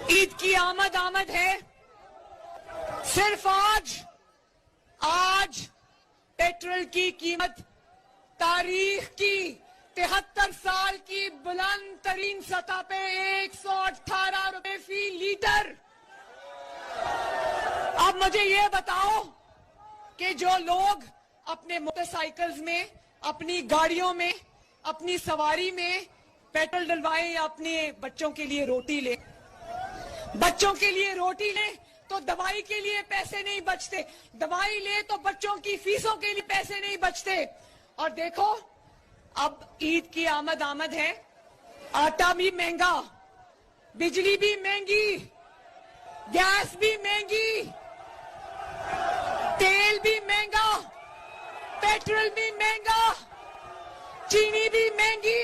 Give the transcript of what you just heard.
عید کی آمد ہے. صرف آج پیٹرول کی قیمت تاریخ کی 73 سال کی بلند ترین سطح پہ 118 روپے فی لیٹر. اب مجھے یہ بتاؤ کہ جو لوگ اپنے موٹر سائیکلز میں، اپنی گاڑیوں میں، اپنی سواری میں پیٹرول ڈلوائیں یا اپنے بچوں کے لیے روٹی لیں، تو دوائی کے لیے پیسے نہیں بچتے. دوائی لے تو بچوں کی فیسوں کے لیے پیسے نہیں بچتے. اور دیکھو اب عید کی آمد ہے، آٹا بھی مہنگا، بجلی بھی مہنگی، گیس بھی مہنگی، تیل بھی مہنگا، پیٹرول بھی مہنگا، چینی بھی مہنگی.